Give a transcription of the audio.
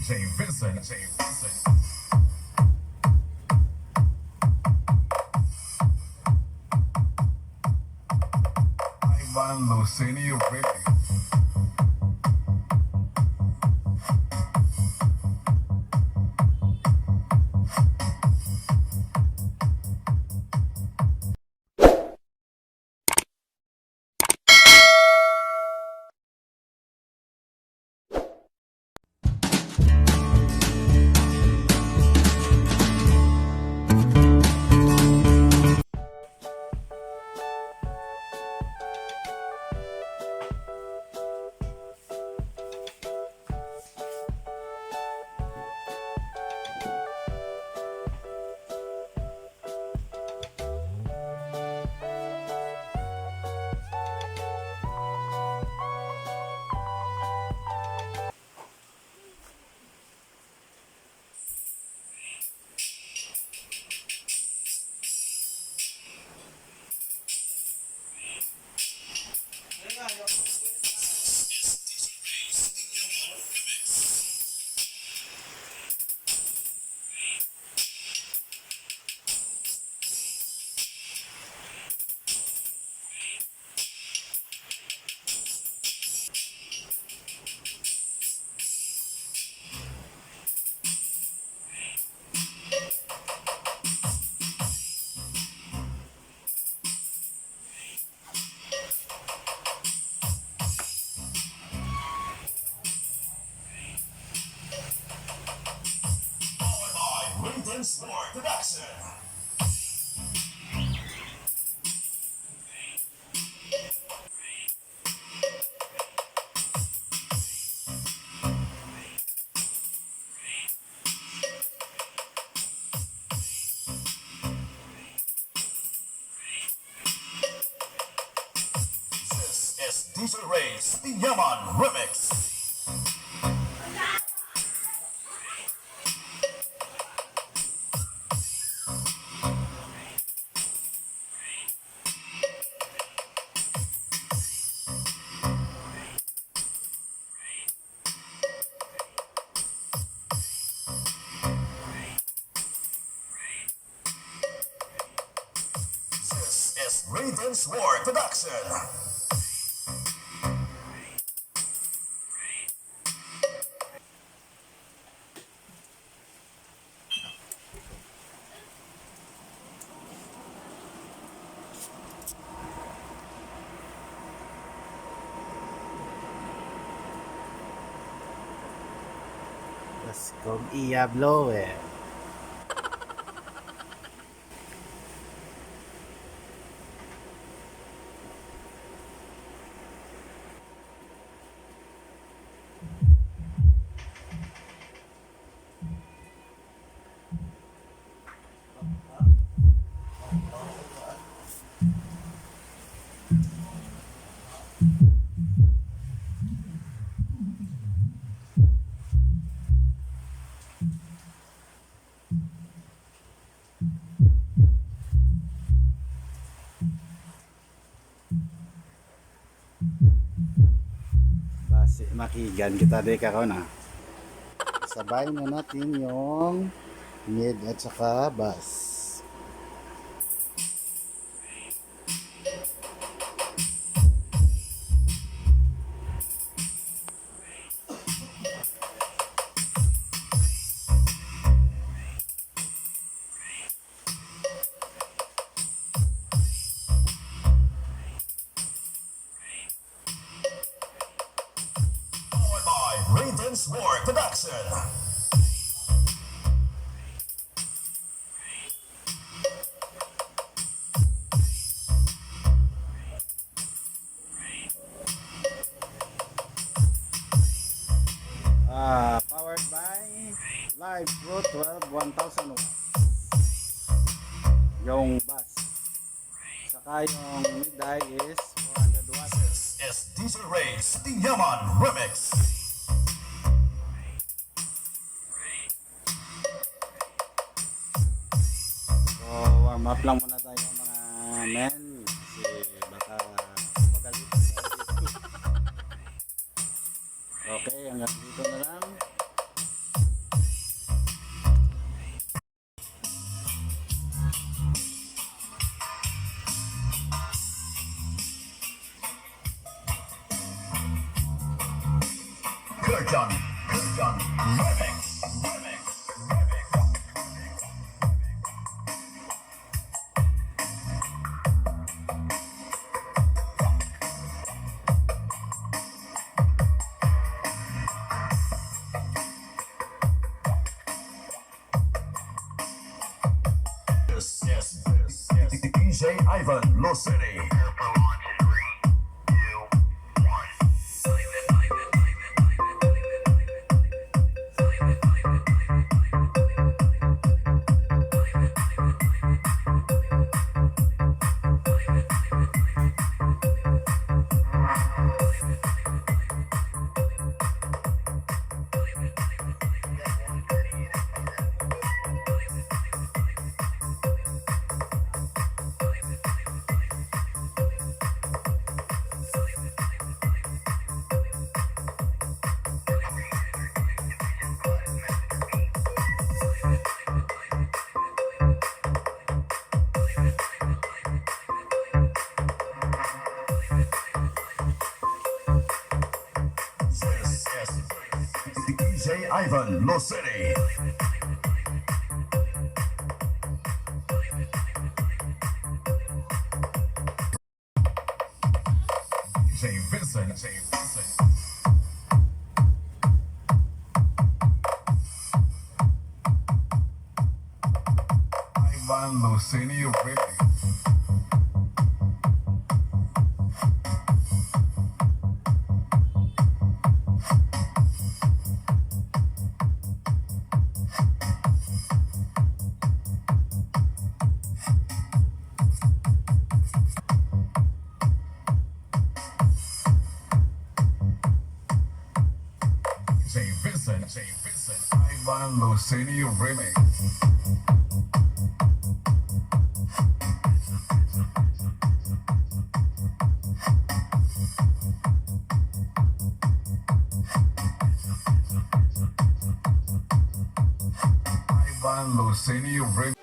DJ Vincent. Ivan Luceni Ricky. Sport Production. This is DJ Ray's The Yaman Remix. This is Raiden's War Production. Tapos kung i-blow basi makigan kita di karon sabay na natin yung mid at saka bass. Raiden's War Production. Powered by Live Pro 12 1000 watts yung bass, saka yung mid-high is 400 watts. This is DJ Ray's The Yaman Remix. So warm up lang muna tayo mga men kasi baka pagalitan tayo dito. Okay, hanggang dito na lang. Kurjan, Remix, Remix, Remix. Yes, DJ Ivan, Luceni. DJ Ivan, Luceni. J. Vincent, J. Vincent. Ivan Luceni Remix. J. Vincent, J. Vincent. Ivan Luceni Remix. Ivan Luceni Remix.